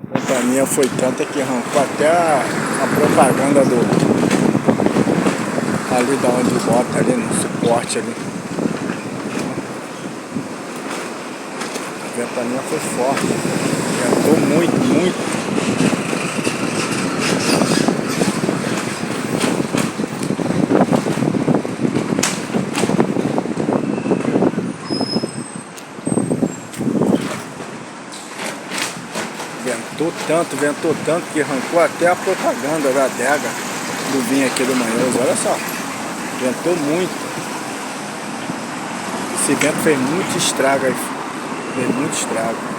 A ventania foi tanta que arrancou até a propaganda ali da onde bota ali no suporte ali. A ventania foi forte, ventou muito, muito. Ventou tanto que arrancou até a propaganda da adega do vinho aqui do Manhoso. Olha só, ventou muito. Esse vento fez muito estrago aí, fez muito estrago.